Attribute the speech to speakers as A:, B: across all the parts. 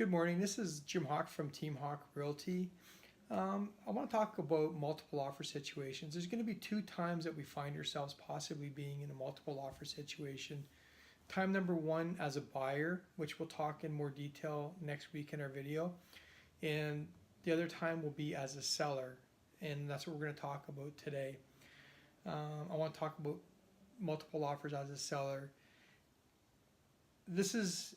A: Good morning. This is Jim Hawke from Team Hawke Realty. I want to talk about multiple offer situations. There's going to be two times that we find ourselves possibly being in a multiple offer situation. Time number one as a buyer, which we'll talk in more detail next week in our video. And the other time will be as a seller. And that's what we're going to talk about today. I want to talk about multiple offers as a seller. This is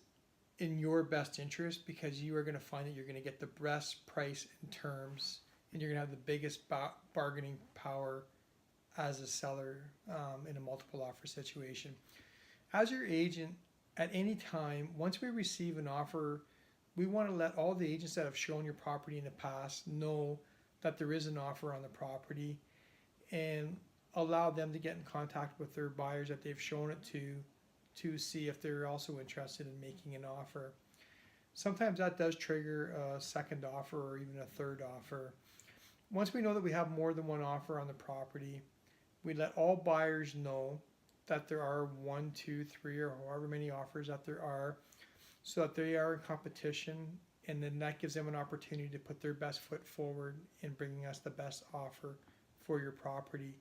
A: in your best interest because you are going to find that you're going to get the best price and terms, and you're going to have the biggest bargaining power as a seller in a multiple offer situation. As your agent, at any time, once we receive an offer, we want to let all the agents that have shown your property in the past know that there is an offer on the property, and allow them to get in contact with their buyers that they've shown it to see if they're also interested in making an offer. Sometimes that does trigger a second offer or even a third offer. Once we know that we have more than one offer on the property, we let all buyers know that there are 1, 2, 3, or however many offers that there are, so that they are in competition, and then that gives them an opportunity to put their best foot forward in bringing us the best offer for your property.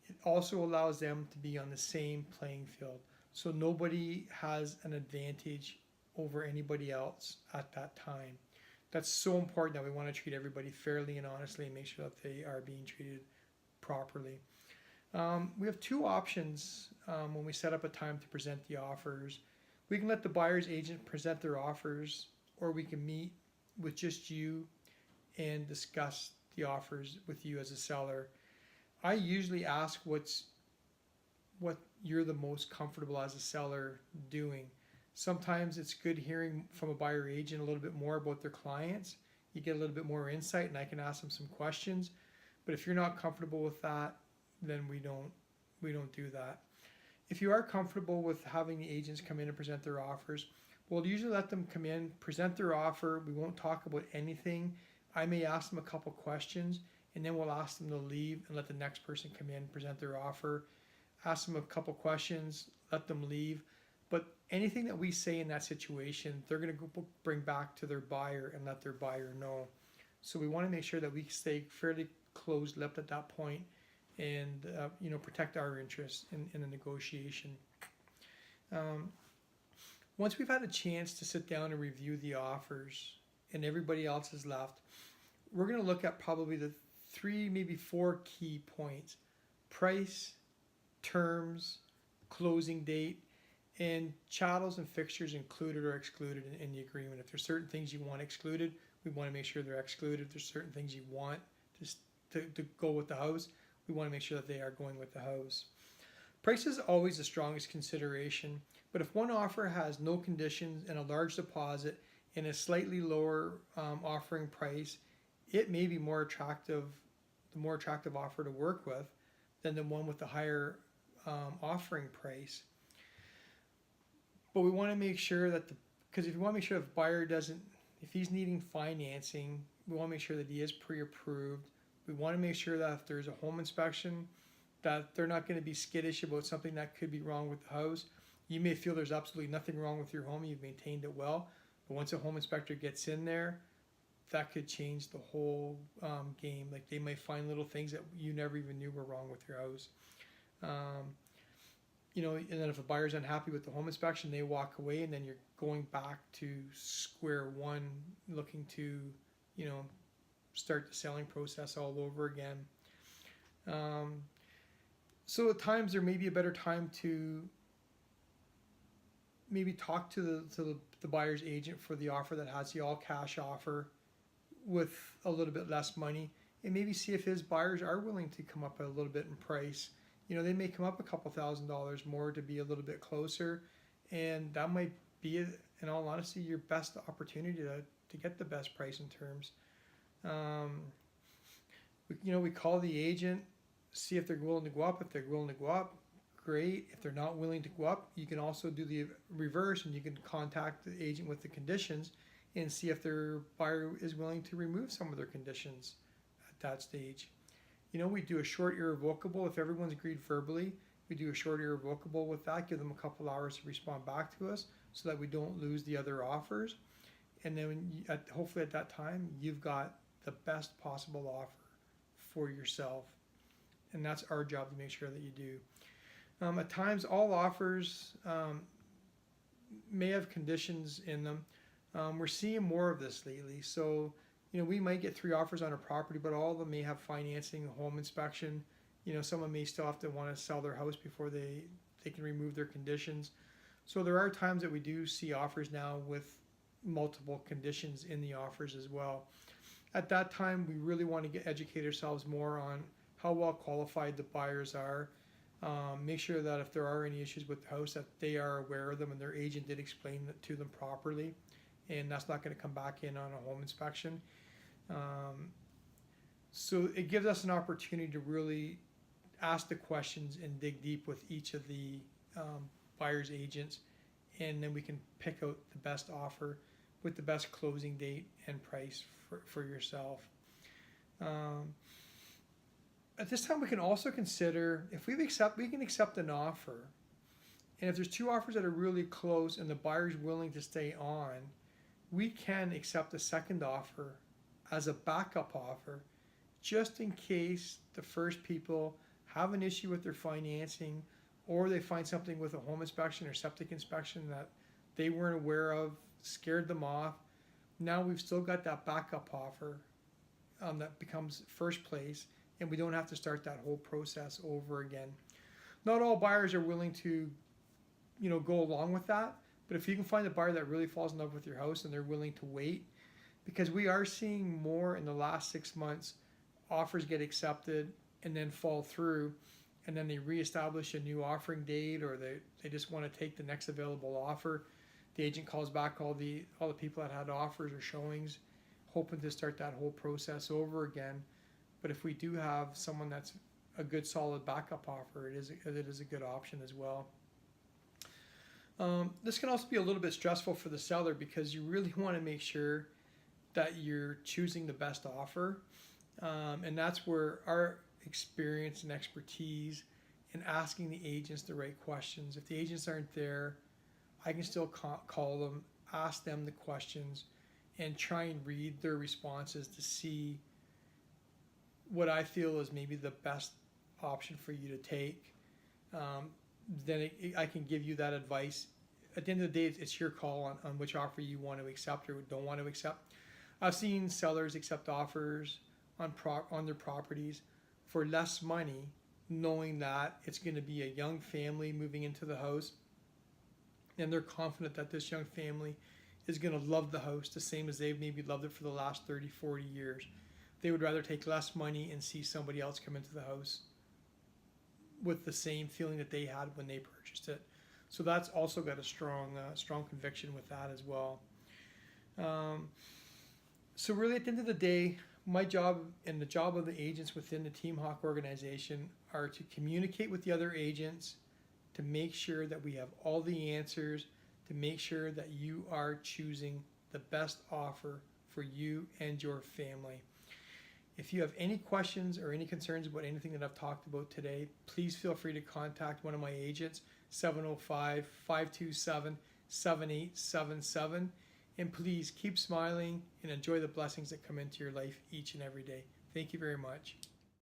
A: It also allows them to be on the same playing field, so nobody has an advantage over anybody else at that time. That's so important that we want to treat everybody fairly and honestly and make sure that they are being treated properly. We have two options when we set up a time to present the offers. We can let the buyer's agent present their offers, or we can meet with just you and discuss the offers with you as a seller. I usually ask what you're the most comfortable as a seller doing. Sometimes it's good hearing from a buyer agent a little bit more about their clients. You get a little bit more insight, and I can ask them some questions. But if you're not comfortable with that, then we don't do that. If you are comfortable with having the agents come in and present their offers, we'll usually let them come in, present their offer. We won't talk about anything. I may ask them a couple questions, and then we'll ask them to leave and let the next person come in, present their offer, ask them a couple questions, let them leave. But anything that we say in that situation, they're going to bring back to their buyer and let their buyer know. So we want to make sure that we stay fairly closed-lipped at that point and protect our interests in the negotiation. Once we've had a chance to sit down and review the offers and everybody else is left, we're going to look at probably the 3, maybe 4 key points: price, terms, closing date, and chattels and fixtures included or excluded in the agreement. If there's certain things you want excluded, we want to make sure they're excluded. If there's certain things you want to go with the house, we want to make sure that they are going with the house. Price is always the strongest consideration, but if one offer has no conditions and a large deposit and a slightly lower offering price, it may be the more attractive offer to work with than the one with the higher offering price. But we want to make sure that because if you want to make sure if the buyer if he's needing financing, we want to make sure that he is pre-approved. We want to make sure that if there's a home inspection, that they're not going to be skittish about something that could be wrong with the house. You may feel there's absolutely nothing wrong with your home, you've maintained it well, but once a home inspector gets in there, that could change the whole game. Like, they might find little things that you never even knew were wrong with your house. And then if a buyer's unhappy with the home inspection, they walk away, and then you're going back to square one, looking to, start the selling process all over again. So at times there may be a better time to maybe talk to the buyer's agent for the offer that has the all cash offer with a little bit less money, and maybe see if his buyers are willing to come up a little bit in price. They may come up a couple $1,000s more to be a little bit closer, and that might be, in all honesty, your best opportunity to get the best price and terms. We call the agent, see if they're willing to go up. If they're willing to go up, great. If they're not willing to go up, you can also do the reverse, and you can contact the agent with the conditions and see if their buyer is willing to remove some of their conditions at that stage. We do a short irrevocable. If everyone's agreed verbally, we do a short irrevocable with that, give them a couple hours to respond back to us so that we don't lose the other offers. and then hopefully at that time you've got the best possible offer for yourself, and that's our job to make sure that you do. At times, all offers may have conditions in them. We're seeing more of this lately. So, we might get 3 offers on a property, but all of them may have financing, home inspection. Someone may still have to want to sell their house before they can remove their conditions. So there are times that we do see offers now with multiple conditions in the offers as well. At that time, we really want to educate ourselves more on how well qualified the buyers are. Make sure that if there are any issues with the house, that they are aware of them and their agent did explain it to them properly, and that's not going to come back in on a home inspection. So it gives us an opportunity to really ask the questions and dig deep with each of the buyer's agents, and then we can pick out the best offer with the best closing date and price for yourself. At this time, we can also consider if we can accept an offer, and if there's 2 offers that are really close and the buyer's willing to stay on, we can accept a second offer as a backup offer, just in case the first people have an issue with their financing, or they find something with a home inspection or septic inspection that they weren't aware of, scared them off. Now we've still got that backup offer that becomes first place, and we don't have to start that whole process over again. Not all buyers are willing to, go along with that, but if you can find a buyer that really falls in love with your house and they're willing to wait, because we are seeing more in the last 6 months, offers get accepted and then fall through, and then they reestablish a new offering date, or they just want to take the next available offer. The agent calls back all the people that had offers or showings, hoping to start that whole process over again. But if we do have someone that's a good solid backup offer, it is a good option as well. This can also be a little bit stressful for the seller, because you really want to make sure that you're choosing the best offer, and that's where our experience and expertise in asking the agents the right questions. If the agents aren't there, I can still call them, ask them the questions, and try and read their responses to see what I feel is maybe the best option for you to take. Then I can give you that advice. At the end of the day, it's your call on which offer you want to accept or don't want to accept. I've seen sellers accept offers on their properties for less money, knowing that it's going to be a young family moving into the house, and they're confident that this young family is going to love the house the same as they've maybe loved it for the last 30, 40 years. They would rather take less money and see somebody else come into the house with the same feeling that they had when they purchased it. So that's also got a strong conviction with that as well. So really, at the end of the day, my job and the job of the agents within the Team Hawke organization are to communicate with the other agents, to make sure that we have all the answers, to make sure that you are choosing the best offer for you and your family. If you have any questions or any concerns about anything that I've talked about today, please feel free to contact one of my agents, 705-527-7877. And please keep smiling and enjoy the blessings that come into your life each and every day. Thank you very much.